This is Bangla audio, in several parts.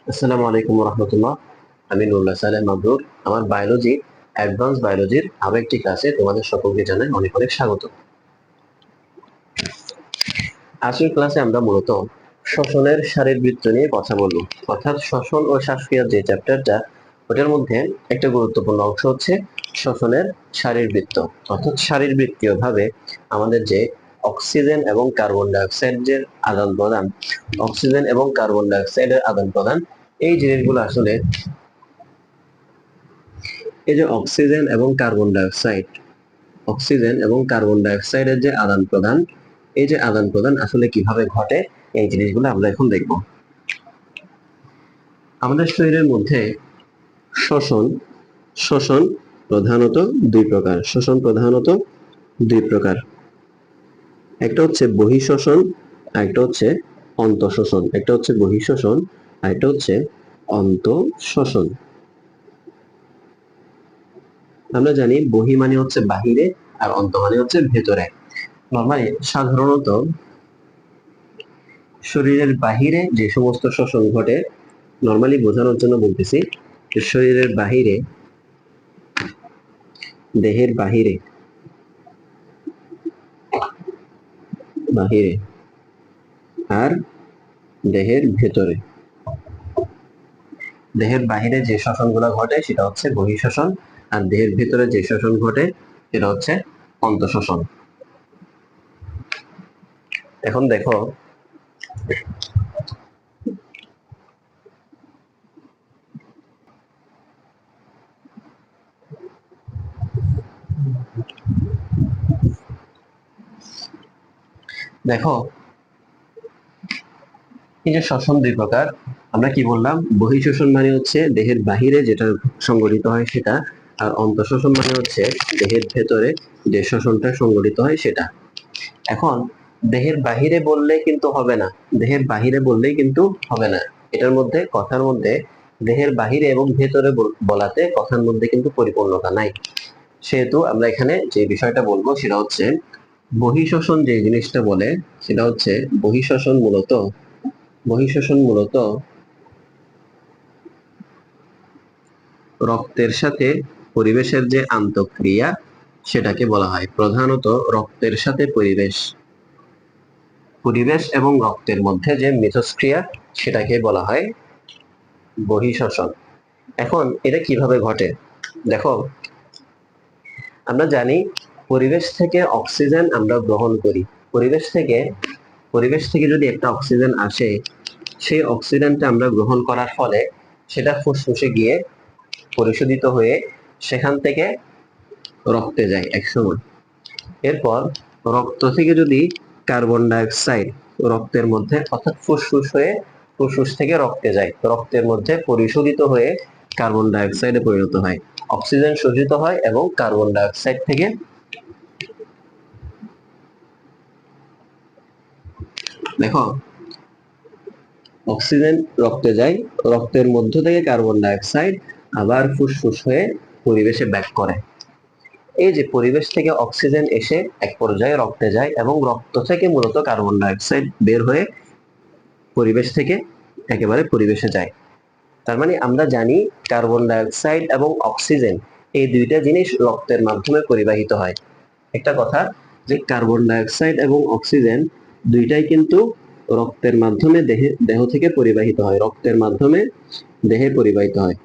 আসসালামু আলাইকুম রহমতুল্লাহ। আমি নুরুল্লাহ সালেহ মাবরুর। আমার বায়োলজি, অ্যাডভান্স বায়োলজির আরো একটি ক্লাসে তোমাদের সকলকে জানাই অনেক অনেক স্বাগত। আজকের ক্লাসে আমরা মূলত শ্বসনের শারীরবৃত্ত নিয়ে কথা বলবো। অর্থাৎ শ্বসন ও শ্বাসক্রিয়ার যে চ্যাপ্টারটা, ওটার মধ্যে একটা গুরুত্বপূর্ণ অংশ হচ্ছে শ্বসনের শারীরবৃত্ত। অর্থাৎ শারীরবৃত্তীয় ভাবে আমাদের যে অক্সিজেন এবং কার্বন ডাইঅক্সাইডের আদান প্রদান, অক্সিজেন এবং কার্বন ডাইঅক্সাইডের আদান প্রদান, এই জিনিসগুলো আসলে এই যে অক্সিজেন এবং কার্বন ডাইঅক্সাইড, অক্সিজেন এবং কার্বন ডাইঅক্সাইডের যে আদান প্রদান, এই যে আদান প্রদান আসলে কিভাবে ঘটে, এই জিনিসগুলো আমরা এখন দেখব। আমাদের শরীরের মধ্যে শ্বসন শ্বসন প্রধানত দুই প্রকার। শ্বসন প্রধানত দুই প্রকার। একটা হচ্ছে বহিঃশ্বসন, আর একটা হচ্ছে অন্তঃশ্বসন। একটা হচ্ছে বহিঃশ্বসন, আর একটা হচ্ছে অন্তঃশ্বসন। আমরা জানি বহি মানে হচ্ছে বাহিরে, আর অন্ত মানে হচ্ছে ভেতরে। নরমালি সাধারণত শরীরের বাহিরে যে সমস্ত শ্বসন ঘটে, নরমালি বোঝানোর জন্য বলতেছি, শরীরের বাহিরে, দেহের বাহিরে, বাহিরে আর দেহের ভেতরে। দেহের বাহিরে যে শ্বসনগুলো ঘটে সেটা হচ্ছে বহিঃশ্বসন, আর দেহের ভেতরে যে শ্বসন ঘটে সেটা হচ্ছে অন্তঃশ্বসন। এখন দেখো, দেখো এই যে শ্বসন দুই প্রকার। আমরা কি বললাম? বহিঃশ্বসন মানে হচ্ছে দেহের বাহিরে যেটা সংঘটিত হয় সেটা, আর অন্তঃশ্বসন মানে হচ্ছে দেহের ভেতরে যে শ্বসনটা সংঘটিত হয় সেটা। এখন দেহের বাহিরে বললে কিন্তু হবে না, দেহের বাহিরে বললেই কিন্তু হবে না। এটার মধ্যে, কথার মধ্যে দেহের বাহিরে এবং ভেতরে বলাতে কথার মধ্যে কিন্তু পরিপূর্ণতা নাই। সেহেতু আমরা এখানে যে বিষয়টা বলবো সেটা হচ্ছে বহিঃশ্বসন। যে জিনিসটা বলে সেটা হচ্ছে বহিঃশ্বসন মূলত, বহিঃশ্বসন মূলত রক্তের সাথে পরিবেশের যে আন্তঃক্রিয়া সেটাকে বলা হয়। প্রধানত রক্তের সাথে পরিবেশ, পরিবেশ এবং রক্তের মধ্যে যে মিথস্ক্রিয়া সেটাকে বলা হয় বহিঃশ্বসন। এখন এটা কিভাবে ঘটে? দেখো, আমরা জানি পরিবেশ থেকে অক্সিজেন আমরা গ্রহণ করি। পরিবেশ থেকে, পরিবেশ থেকে যদি একটা অক্সিজেন আসে, সেই অক্সিজেনটা আমরা গ্রহণ করার ফলে সেটা ফুসফুসে গিয়ে পরিশোধিত হয়ে সেখান থেকে রক্তে যায় একসময়। এরপর রক্ত থেকে যদি কার্বন ডাইঅক্সাইড রক্তের মধ্যে, অর্থাৎ ফুসফুস হয়ে, ফুসফুস থেকে রক্তে যায়, রক্তের মধ্যে পরিশোধিত হয়ে কার্বন ডাইঅক্সাইডে পরিণত হয়, অক্সিজেন শোষিত হয় এবং কার্বন ডাইঅক্সাইড থেকে, দেখো, অক্সিজেন রক্তে যায়, রক্তের মধ্য থেকে কার্বন ডাইঅক্সাইড আবার ফুসফুস হয়ে পরিবেশে ব্যাক করে। এই যে পরিবেশ থেকে অক্সিজেন এসে এক পর্যায়ে রক্তে যায় এবং রক্ত থেকে মূলত কার্বন ডাইঅক্সাইড বের হয়ে পরিবেশ থেকে একেবারে পরিবেশে যায়। তার মানে আমরা জানি কার্বন ডাইঅক্সাইড এবং অক্সিজেন এই দুইটা জিনিস রক্তের মাধ্যমে পরিবাহিত হয়। একটা কথা, যে কার্বন ডাইঅক্সাইড এবং অক্সিজেন দুইটাই কিন্তু রক্তের মাধ্যমে দেহ থেকে পরিবাহিত হয়, রক্তের মাধ্যমে দেহে পরিবাহিত হয়,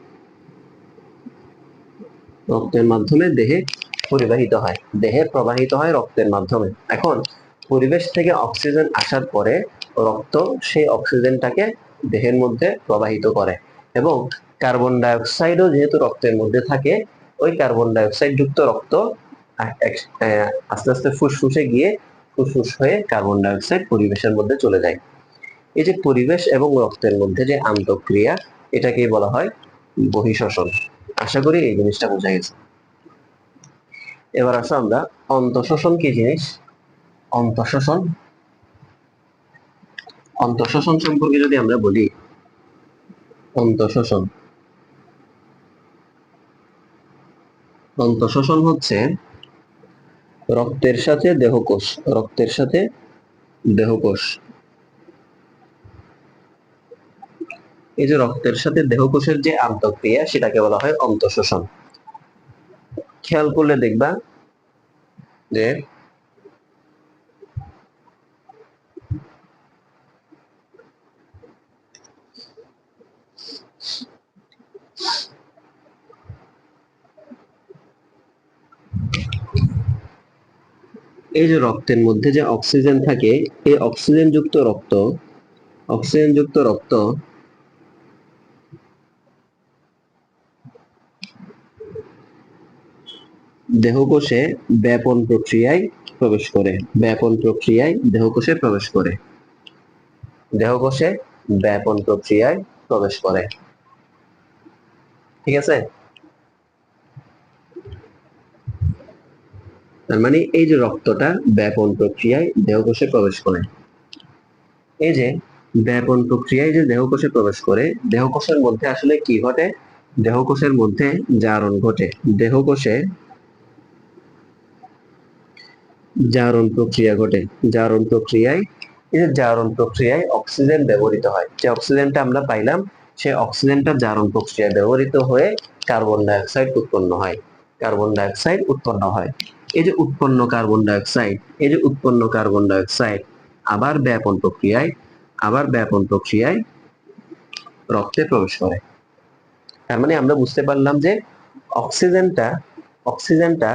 রক্তের মাধ্যমে দেহে পরিবাহিত হয়, দেহে প্রবাহিত হয় রক্তের মাধ্যমে। এখন পরিবেশ থেকে অক্সিজেন আসার পরে রক্ত সেই অক্সিজেনটাকে দেহের মধ্যে প্রবাহিত করে, এবং কার্বন ডাইঅক্সাইডও যেহেতু রক্তের মধ্যে থাকে, ওই কার্বন ডাইঅক্সাইড যুক্ত রক্ত আস্তে আস্তে ফুসফুসে গিয়ে ফুসফুস হয়ে কার্বন ডাইঅক্সাইড পরিবেশের মধ্যে চলে যায়। এই যে পরিবেশ এবং রক্তের মধ্যে যে আন্তঃক্রিয়া, এটাকেই বলা হয় বহিঃশ্বসন। আশা করি এই জিনিসটা বোঝা গেছে। এবার আসো আমরা অন্তঃশ্বসন কি জিনিস। অন্তঃশ্বসন, অন্তঃশ্বসন সম্পর্কে যদি আমরা বলি, অন্তঃশ্বসন, অন্তঃশ্বসন হচ্ছে রক্তের সাথে দেহকোষ, রক্তের সাথে দেহকোষ। এই যে রক্তের সাথে দেহকোষের যে আন্তঃক্রিয়া সেটাকে বলা হয় অন্তঃশোষণ। খেয়াল করলে দেখবা যে এই যে রক্তের মধ্যে যে অক্সিজেন থাকে, এই অক্সিজেনযুক্ত রক্ত দেহকোষে ব্যাপন প্রক্রিয়ায় প্রবেশ করে। দেহকোষে ব্যাপন প্রক্রিয়ায় প্রবেশ করে। ঠিক আছে? তার মানে এই যে রক্তটা ব্যাপন প্রক্রিয়ায় দেহকোষে প্রবেশ করে। এই যে ব্যাপন প্রক্রিয়ায় যে দেহকোষে প্রবেশ করে, দেহকোষের মধ্যে আসলে কি ঘটে? দেহকোষের মধ্যে জারণ ঘটে। দেহকোষে জারণ প্রক্রিয়া ঘটে। জারণ প্রক্রিয়ায় অক্সিজেন ব্যবহৃত হয়। যে অক্সিজেনটা আমরা পাইলাম, সে অক্সিজেনটা জারণ প্রক্রিয়ায় ব্যবহৃত হয়ে কার্বন ডাই অক্সাইড উৎপন্ন হয়। এই যে উৎপন্ন কার্বন ডাই অক্সাইড আবার ব্যাপন প্রক্রিয়ায় রক্তে প্রবেশ করে। তার মানে আমরা বুঝতে পারলাম যে অক্সিজেনটা অক্সিজেনটা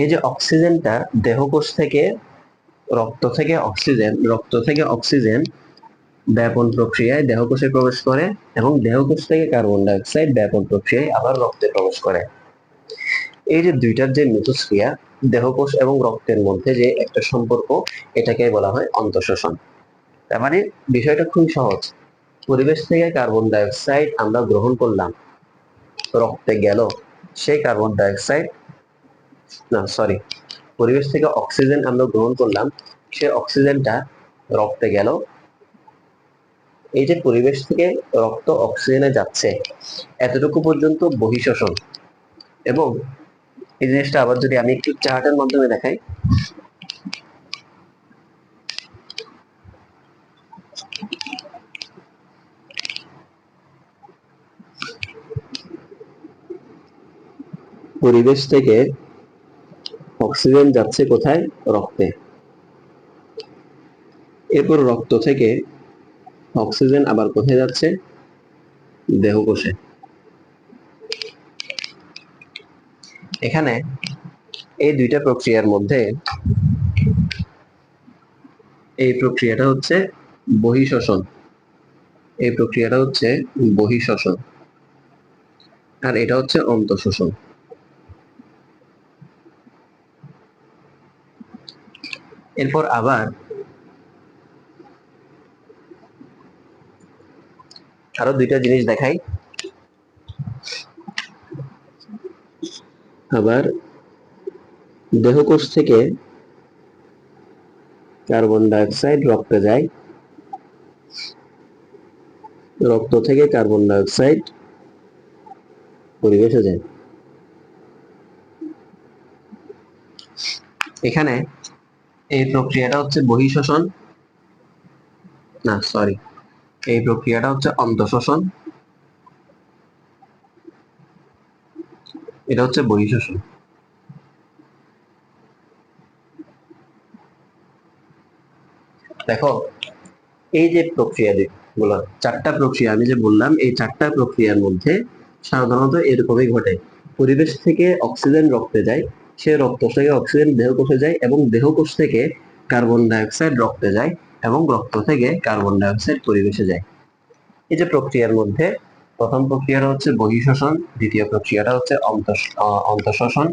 এই যে অক্সিজেনটা দেহকোষ থেকে রক্ত থেকে অক্সিজেন ব্যাপন প্রক্রিয়ায় দেহকোষে প্রবেশ করে এবং দেহকোষ থেকে কার্বন ডাই অক্সাইড ব্যাপন প্রক্রিয়ায় আবার রক্তে প্রবেশ করে। এই যে দুইটার যে মিথস্ক্রিয়া, দেহকোষ এবং রক্তের মধ্যে যে একটা সম্পর্ক, এটাকে বলা হয় অন্তঃশোষণ। তার মানে বিষয়টা খুব সহজ। পরিবেশ থেকে কার্বন ডাই অক্সাইড আমরা গ্রহণ করলাম, রক্তে গেল, সেই কার্বন ডাই অক্সাইড না সরি পরিবেশ থেকে অক্সিজেন আমরা গ্রহণ করলাম, সে অক্সিজেনটা রক্তে গেল। এই যে পরিবেশ থেকে রক্ত অক্সিজেনে যাচ্ছে, এতটুকু পর্যন্ত বহিঃশ্বসন। এবং এই জিনিসটা আবার যদি আমি একটু চার্টের মাধ্যমে দেখাই, পরিবেশ থেকে অক্সিজেন যাচ্ছে কোথায়? রক্তে। এরপর রক্ত থেকে অক্সিজেন আবার কোথায় যাচ্ছে? দেহকোষে। এখানে এই দুইটা প্রক্রিয়ার মধ্যে এই প্রক্রিয়াটা হচ্ছে বহিঃশ্বসন। আর এটা হচ্ছে অন্তঃশোষণ। এরপর আবার আরো দুইটা জিনিস দেখাই। আবার দেহকোষ থেকে কার্বন ডাই অক্সাইড রক্তে যায়, রক্ত থেকে কার্বন ডাই অক্সাইড পরিবেশে যায়। এখানে এই প্রক্রিয়াটা হচ্ছে বহিঃশ্বসন, না সরি এই প্রক্রিয়াটা হচ্ছে অন্তঃশোষণ, এটা হচ্ছে বহিঃশ্বসন। দেখো এই যে প্রক্রিয়া গুলো, চারটা প্রক্রিয়া আমি যে বললাম, এই চারটা প্রক্রিয়ার মধ্যে সাধারণত এরকমই ঘটে। পরিবেশ থেকে অক্সিজেন রক্তে যায়, সে রক্ত থেকে অক্সিজেন দেহকোষে যায় এবং দেহকোষ থেকে কার্বন ডাই অক্সাইড রক্তে যায় এবং রক্ত থেকে কার্বন ডাই অক্সাইড পরিবেশে যায়। এই যে প্রক্রিয়ার মধ্যে প্রথম প্রক্রিয়াটা হচ্ছে বহিঃশ্বসন, দ্বিতীয় প্রক্রিয়াটা হচ্ছে অন্তঃশোষণ,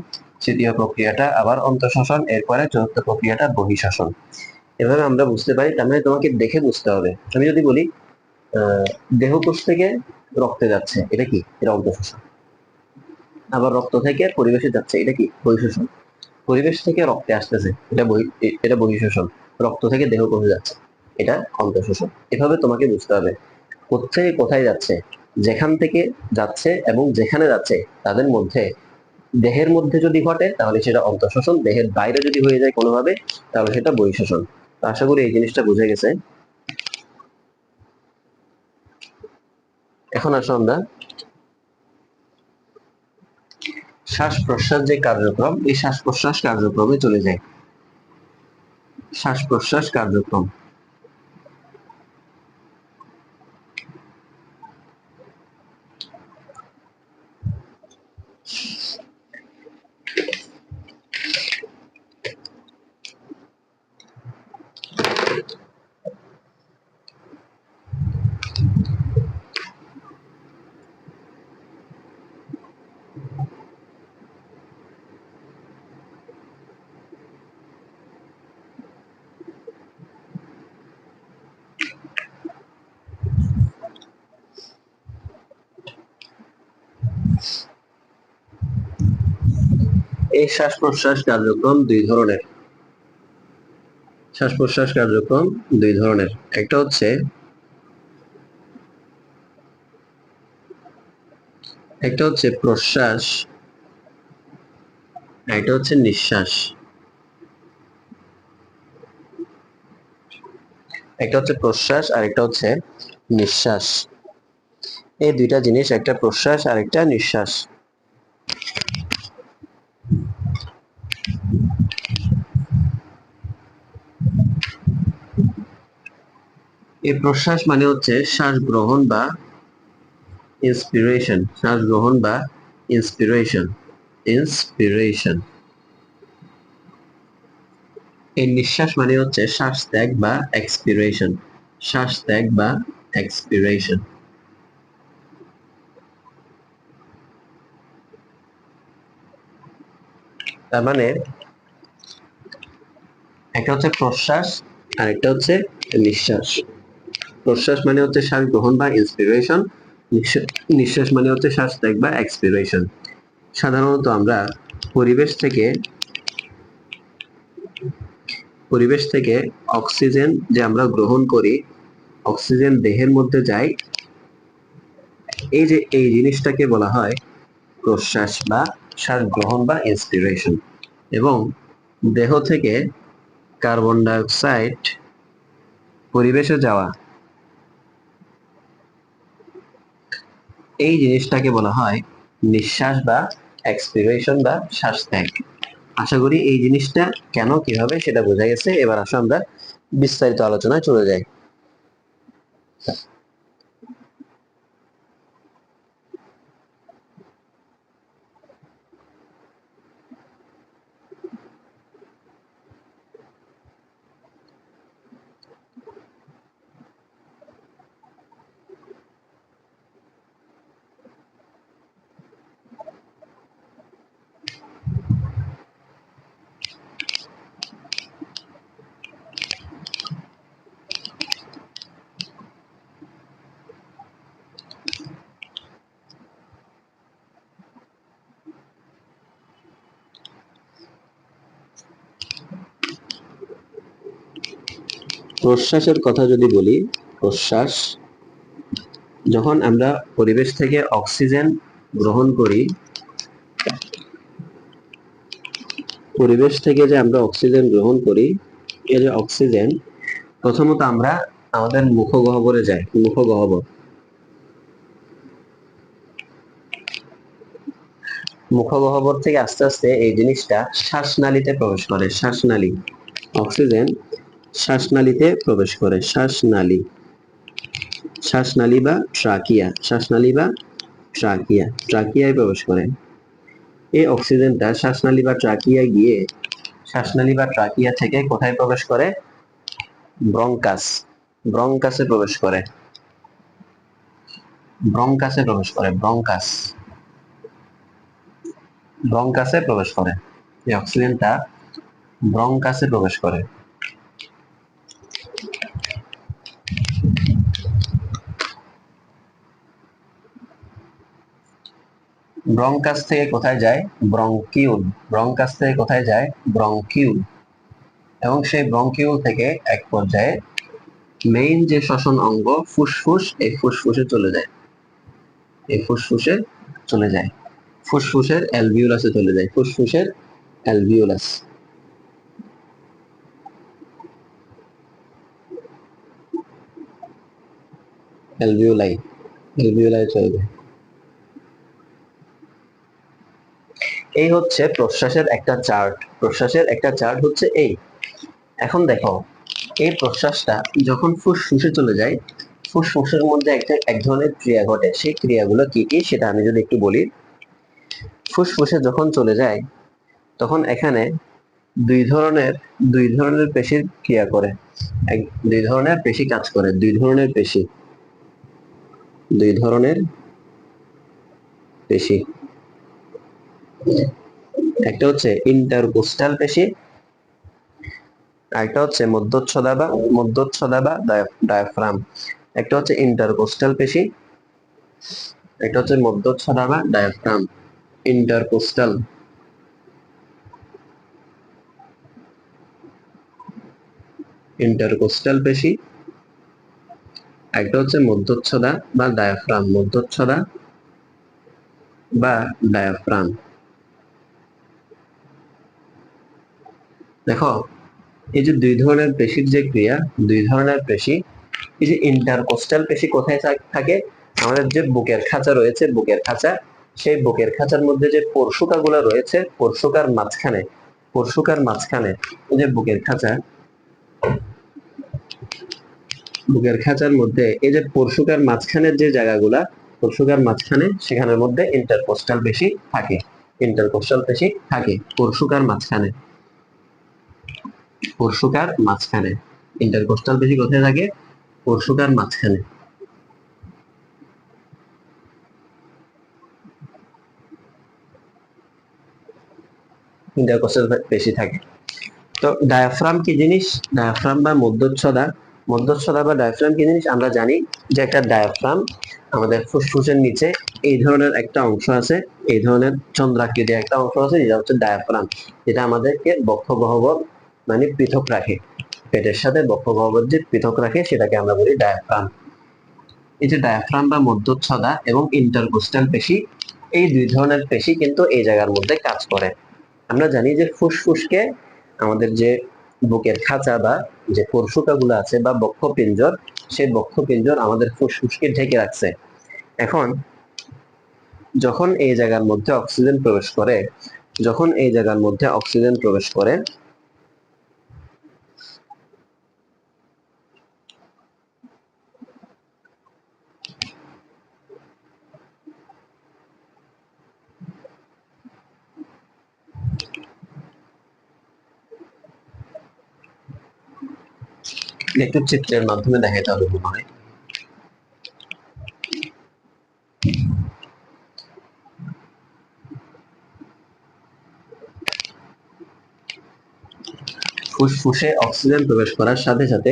তৃতীয় প্রক্রিয়াটা আবার অন্তঃশোষণ, এরপরে চতুর্থ প্রক্রিয়াটা বহিঃশ্বসন। এভাবে আমরা বুঝতে পারি। তার মানে তোমাকে দেখে বুঝতে হবে। আমি যদি বলি দেহকোষ থেকে রক্তে যাচ্ছে, এটা কি? এটা অন্তঃশোষণ। আবার রক্ত থেকে পরিবেশে যাচ্ছে, এটা কি? বহিঃশ্বসন। পরিবেশ থেকে রক্তে আসতেছে, এটা বহিঃশ্বসন। রক্ত থেকে দেহকোষে যাচ্ছে। এটা অন্তঃশোষণ। এভাবে তোমাকে বুঝতে হবে কোথায় কোথায় যাচ্ছে, যেখান থেকে যাচ্ছে এবং যেখানে যাচ্ছে তাদের মধ্যে, দেহের মধ্যে যদি ঘটে তাহলে সেটা অন্তঃশোষণ, দেহের বাইরে যদি হয়ে যায় কোনোভাবে তাহলে সেটা বহিঃশোষণ। তো আশা করি এই জিনিসটা বুঝে গেছে। এখন আসো আমরা শ্বাস প্রশ্বাস যে কার্যক্রম, এই শ্বাস প্রশ্বাস কার্যক্রমে চলে যায়। শ্বাস প্রশ্বাস কার্যক্রম, এই শ্বাস প্রশ্বাস কার্যক্রম দুই ধরনের। শ্বাস প্রশ্বাস কার্যক্রম দুই ধরনের, একটা হচ্ছে প্রশ্বাস, একটা হচ্ছে নিঃশ্বাস। একটা হচ্ছে প্রশ্বাস আর একটা হচ্ছে নিঃশ্বাস। এই দুইটা জিনিস, একটা প্রশ্বাস আর একটা নিঃশ্বাস। এই প্রশ্বাস মানে হচ্ছে শ্বাস গ্রহণ বা ইন্সপিরেশন, শ্বাস গ্রহণ বা ইন্সপিরেশন, ইন্সপিরেশন। এই নিঃশ্বাস মানে হচ্ছে শ্বাস ত্যাগ বা এক্সপিরেশন, শ্বাস ত্যাগ বা এক্সপিরেশন। তার মানে একটা হচ্ছে প্রশ্বাস আর একটা হচ্ছে নিঃশ্বাস। প্রশ্বাস মানে হচ্ছে শ্বাস গ্রহণ বা ইন্সপিরেশন, নিঃশ্বাস মানে হচ্ছে শ্বাস ত্যাগ বা এক্সপিরেশন। সাধারণত আমরা পরিবেশ থেকে অক্সিজেন যে আমরা গ্রহণ করি, অক্সিজেন দেহের মধ্যে যায়, এই যে এই জিনিসটাকে বলা হয় প্রশ্বাস বা শ্বাস গ্রহণ বা ইন্সপিরেশন। এবং দেহ থেকে কার্বন ডাই অক্সাইড পরিবেশে যাওয়া, এই জিনিসটাকে বলা হয় নিঃশ্বাস বা এক্সপিরেশন বা শ্বাস ত্যাগ। আশা করি এই জিনিসটা কেন কিভাবে সেটা বোঝা গেছে। এবার আসো আমরা বিস্তারিত আলোচনায় চলে যাই। প্রশ্বাসের কথা যদি বলি, প্রশ্বাস যখন আমরা পরিবেশ থেকে অক্সিজেন গ্রহণ করি, পরিবেশ থেকে যে আমরা অক্সিজেন গ্রহণ করি, এই যে অক্সিজেন প্রথমত আমরা আমাদের মুখগহ্বরে যায়, মুখগহ্বর, মুখগহ্বর থেকে আস্তে আস্তে এই জিনিসটা শ্বাসনালীতে প্রবেশ করে, শ্বাসনালী, অক্সিজেন শ্বাসনালীতে প্রবেশ করে, শ্বাসনালী, শ্বাসনালী বা ট্রাকিয়া, শ্বাসনালী বা ট্রাকিয়া, ট্রাকিয়ায় প্রবেশ করে। এই অক্সিজেনটা শ্বাসনালী বা ট্রাকিয়ায় গিয়ে, শ্বাসনালী বা ট্রাকিয়া থেকে কোথায় প্রবেশ করে? ব্রঙ্কাস, ব্রঙ্কাসে প্রবেশ করে, ব্রঙ্কাসে প্রবেশ করে, ব্রঙ্কাস, ব্রঙ্কাসে প্রবেশ করে। এই অক্সিজেনটা ব্রঙ্কাসে প্রবেশ করে। ব্রঙ্কাস থেকে কোথায় যায়? ব্রঙ্কিউল, ব্রঙ্কাস থেকে কোথায় যায়? ব্রঙ্কিউল। এবং সেই ব্রঙ্কিউল থেকে এক পর্যায়ে মেইন যে শ্বসন অঙ্গ ফুসফুস, এই ফুসফুসে চলে যায়, এই ফুসফুসে চলে যায়, ফুসফুসের অ্যালভিওলাসে চলে যায়, ফুসফুসের অ্যালভিওলাস, অ্যালভিওলাই, অ্যালভিওলাই চলে যায়। এই হচ্ছে প্রশ্বাসের একটা চার্ট, প্রশ্বাসের একটা চার্ট হচ্ছে এই। এখন দেখো এই প্রশ্বাসটা যখন ফুসফুসে চলে যায়, ফুসফুসের মধ্যে এক ধরনের ক্রিয়া ঘটে, সেই ক্রিয়াগুলো কি কি সেটা আমি যদি একটু বলি। ফুসফুসে যখন চলে যায় তখন এখানে দুই ধরনের পেশির ক্রিয়া করে, দুই ধরনের পেশি কাজ করে, দুই ধরনের পেশি। একটা হচ্ছে ইন্টারকোস্টাল পেশি, একটা হচ্ছে মধ্যচ্ছদা বা ডায়াফ্রাম। একটা হচ্ছে ইন্টারকোস্টাল পেশি, একটা হচ্ছে মধ্যচ্ছদা বা ডায়াফ্রাম। ইন্টারকোস্টাল, ইন্টারকোস্টাল পেশি, একটা হচ্ছে মধ্যচ্ছদা বা ডায়াফ্রাম, মধ্যচ্ছদা বা ডায়াফ্রাম। দেখো এই যে দুই ধরনের পেশির যে ক্রিয়া, দুই ধরনের পেশি, এই যে ইন্টারকোস্টাল পেশি কোথায় থাকে, আমাদের যে বুকের খাঁচা রয়েছে, বুকের খাঁচা, সেই বুকের খাঁচার মধ্যে যে পরশুকাগুলো রয়েছে, পরশুকার মাঝখানে এই যে বুকের খাঁচার মধ্যে এই যে পরশুকার মাঝখানের যে জায়গাগুলা, পরশুকার মাঝখানে সেখানের মধ্যে ইন্টারকোস্টাল পেশি থাকে, ইন্টারকোস্টাল পেশি থাকে পরশুকার মাঝখানে, পরশুকার মাঝখানে। ইন্টারকোস্টাল পেশি কোথায় থাকে? পরশুকার মাঝখানে। ইন্টারকোস্টাল পেশি থাকে। তো ডায়াফ্রাম কি জিনিস? ডায়াফ্রাম বা মধ্যচ্ছদা বা ডায়াফ্রাম কি জিনিস আমরা জানি যে একটা ডায়াফ্রাম আমাদের ফুসফুসের নিচে এই ধরনের একটা অংশ আছে, এই ধরনের চন্দ্রাকৃতি একটা অংশ আছে, যেটা হচ্ছে ডায়াফ্রাম, যেটা আমাদেরকে বক্ষ গহ্বর মানে পৃথক রাখে, পেটের সাথে বক্ষ গহ্বর যে পৃথক রাখে সেটাকে আমরা বলি ডায়াফ্রাম। এই যে ডায়াফ্রাম বা মধ্যচ্ছদা এবং ইন্টারকোস্টাল পেশি, এই দুই ধরনের পেশি কিন্তু এই জায়গার মধ্যে কাজ করে। আমরা জানি যে ফুসফুসকে আমাদের যে বুকের খাঁচা বা যে পরশুকাগুলো আছে বা বক্ষপিঞ্জর, সেই বক্ষপিঞ্জর আমাদের ফুসফুসকে ঢেকে রাখছে। এখন যখন এই জায়গার মধ্যে অক্সিজেন প্রবেশ করে, যখন এই জায়গার মধ্যে অক্সিজেন প্রবেশ করে, একটু চিত্রের মাধ্যমে দেখাতে হবে মনে হয়। ফুসফুসে অক্সিজেন প্রবেশ করার সাথে সাথে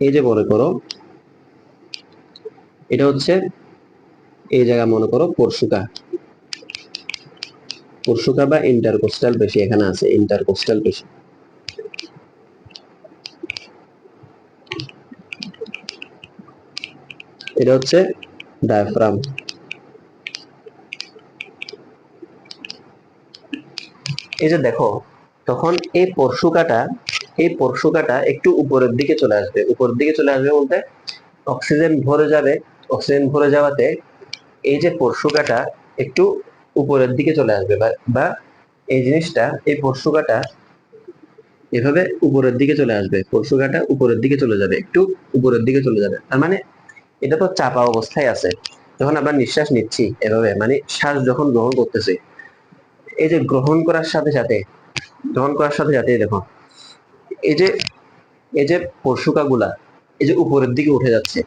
এই যে মনে করো এটা হচ্ছে এই জায়গা মনে করো পরশুকা, পরশুকা বা ইন্টারকোস্টাল পেশি এখানে আছে, ইন্টারকোস্টাল পেশি। এটা হচ্ছে ডায়াফ্রাম। এই যে দেখো তখন এই পরশুকাটা একটু উপরের দিকে চলে আসবে, উপরের দিকে চলে আসবে বলতে অক্সিজেন ভরে যাবে, অক্সিজেন ভরে যাওয়াতে এই যে পরশুকাটা একটু উপরের দিকে চলে আসবে, বা এই জিনিসটা, এই পরশুকাটা এভাবে উপরের দিকে চলে আসবে, পরশুকাটা উপরের দিকে চলে যাবে, একটু উপরের দিকে চলে যাবে। তার মানে এটা তো চাপা অবস্থায় আছে। যখন আমরা নিঃশ্বাস নিচ্ছি এভাবে, মানে শ্বাস যখন গ্রহণ করতেছি, এই যে গ্রহণ করার সাথে সাথে দেখো এই যে এই যে পরশুকাগুলা এই যে উপরের দিকে উঠে যাচ্ছে,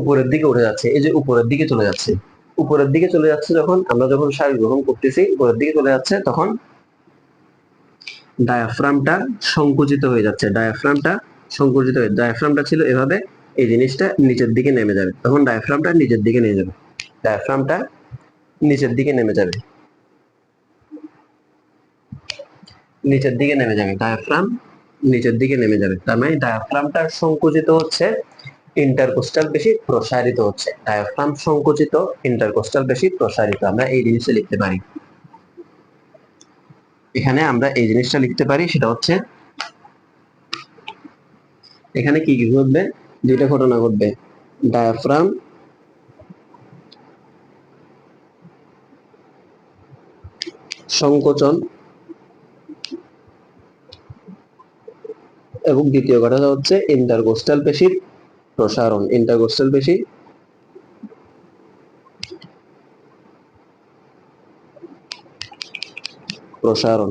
উপরের দিকে উঠে যাচ্ছে, এই যে উপরের দিকে চলে যাচ্ছে, উপরের দিকে চলে যাচ্ছে। যখন আমরা শ্বাস গ্রহণ করতেছি উপরের দিকে চলে যাচ্ছে, তখন ডায়াফ্রামটা সংকুচিত হয়ে যাচ্ছে, ডায়াফ্রামটা ছিল এভাবে, এই জিনিসটা নিচের দিকে নেমে যাবে, তখন ডায়াফ্রামটা নিচের দিকে নেমে যাবে, ডায়াফ্রামটা নিচের দিকে নেমে যাবে, নিচের দিকে নেমে যাবে ডায়াফ্রাম নিচের দিকে নেমে যাবে। তার মানে ডায়াফ্রামটা সংকুচিত হচ্ছে, ইন্টারকোস্টাল পেশি প্রসারিত হচ্ছে। ডায়াফ্রাম সংকুচিত, ইন্টারকোস্টাল পেশি প্রসারিত। আমরা এই জিনিসটা লিখতে পারি, এখানে আমরা এই জিনিসটা লিখতে পারি, সেটা হচ্ছে এখানে কি কি ঘটবে, দুইটা ঘটনা ঘটবে। ডায়াফ্রাম সংকোচন এবং দ্বিতীয় ঘটনা হচ্ছে ইন্টারকোস্টাল পেশির প্রসারণ। ইন্টারকোস্টাল পেশি প্রসারণ,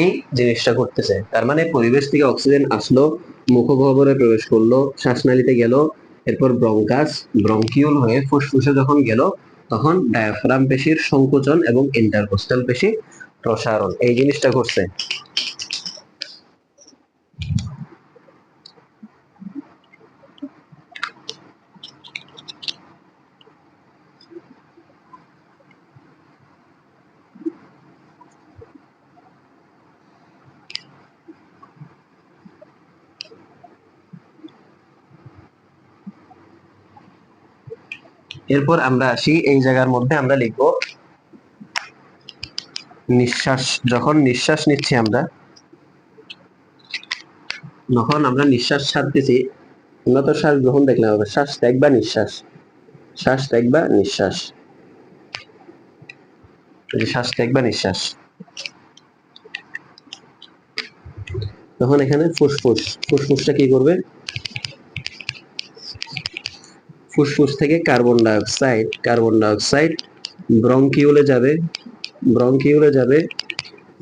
এই জিনিসটা ঘটতেছে। তার মানে পরিবেশ থেকে অক্সিজেন আসলো, মুখগহ্বরে প্রবেশ করলো, শ্বাসনালীতে গেল, এরপর ব্রঙ্কাস, ব্রঙ্কিউল হয়ে ফুসফুসে যখন গেল, তখন ডায়াফ্রাম পেশির সংকোচন এবং ইন্টারকোস্টাল পেশি প্রসারণ, এই জিনিসটা ঘটছে। এরপর আমরা আসি এই জায়গার মধ্যে, আমরা লিখব নিঃশ্বাস। যখন নিঃশ্বাস নিচ্ছি আমরা, যখন আমরা নিঃশ্বাস ছাড়তেছি, আমরা তো শ্বাস গ্রহণ দেখলাম, হবে শ্বাস ত্যাগ বা নিঃশ্বাস, শ্বাস ত্যাগ বা নিঃশ্বাস, শ্বাস ত্যাগ বা নিঃশ্বাস। তখন এখানে ফুসফুস, ফুসফুসটা কি করবে, ফুসফুস থেকে কার্বন ডাইঅক্সাইড, কার্বন ডাইঅক্সাইড ব্রঙ্কিউলে যাবে, ব্রঙ্কিউলে যাবে,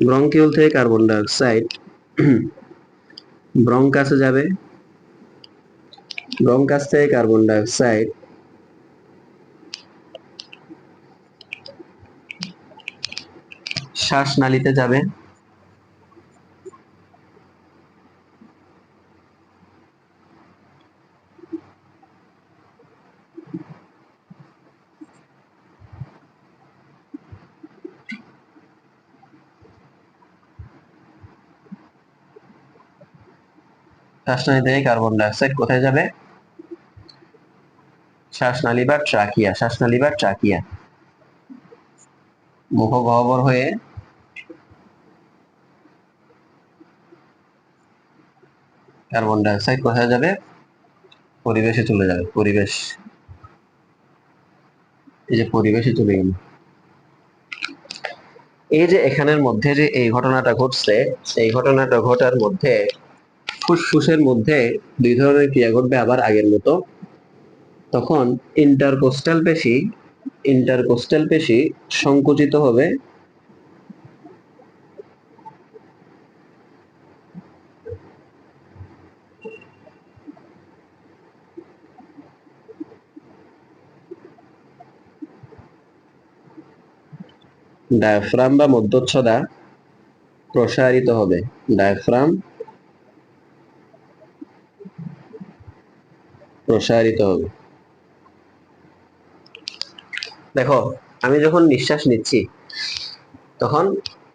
ব্রঙ্কিউল থেকে কার্বন ডাইঅক্সাইড ব্রঙ্কাসে যাবে, ব্রঙ্কাস থেকে কার্বন ডাইঅক্সাইড শ্বাসনালীতে যাবে, শ্বাসনালী থেকে কার্বন ডাইঅক্সাইড কোথায় যাবে, শ্বাসনালী বা ট্রাকিয়া, শ্বাসনালী বা ট্রাকিয়া, মুখগহ্বর হয়ে কার্বন ডাইঅক্সাইড কোথায় যাবে, পরিবেশে চলে যাবে, পরিবেশ, এই যে পরিবেশে চলে গেল। এই যে এখানের মধ্যে যে এই ঘটনাটা ঘটছে, এই ঘটনাটা ঘটার মধ্যে ফুসফুসের মধ্যে দুই ধরনের ক্রিয়া ঘটবে আবার আগের মতো। তখন ইন্টারকোস্টাল পেশি, ইন্টারকোস্টাল পেশি সংকুচিত হবে, ডায়াফ্রাম বা মধ্যচ্ছদা প্রসারিত হবে, ডায়াফ্রাম প্রসারিত হবে। দেখো, আমি যখন নিঃশ্বাস নিচ্ছি তখন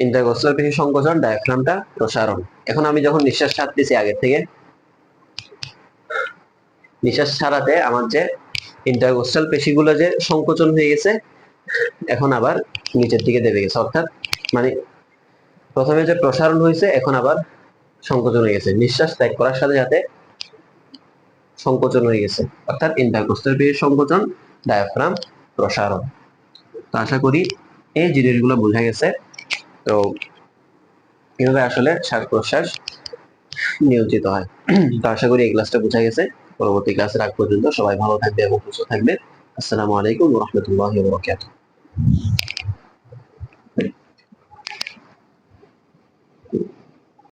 ইন্টারকোস্টাল পেশি সংকোচন, ডায়াফ্রামটা প্রসারণ। এখন আমি যখন নিঃশ্বাস ছাড়তেছি, আগের থেকে নিঃশ্বাস ছাড়াতে আমার যে ইন্টারকোস্টাল পেশিগুলো যে সংকোচন হয়ে গেছে, এখন আবার নিচের দিকে দেবে গেছে, অর্থাৎ মানে প্রথমে যে প্রসারণ হয়েছে এখন আবার সংকোচন হয়ে গেছে, নিঃশ্বাস ত্যাগ করার সাথে সাথে সংকোচন হয়ে গেছে, অর্থাৎ ইন্টারকোস্টাল পেশির সংকোচন, ডায়াফ্রাম প্রসারণ। তো আশা করি এই জিনিসগুলো বোঝা গেছে। তো কিভাবে আসলে শ্বাস প্রশ্বাস নিয়ন্ত্রিত হয়। তো আশা করি এই ক্লাসটা বোঝা গেছে। পরবর্তী ক্লাসের আগ পর্যন্ত সবাই ভালো থাকবে এবং সুস্থ থাকবে। আসসালামু আলাইকুম ওয়া রাহমাতুল্লাহি ওয়া বারাকাতুহু।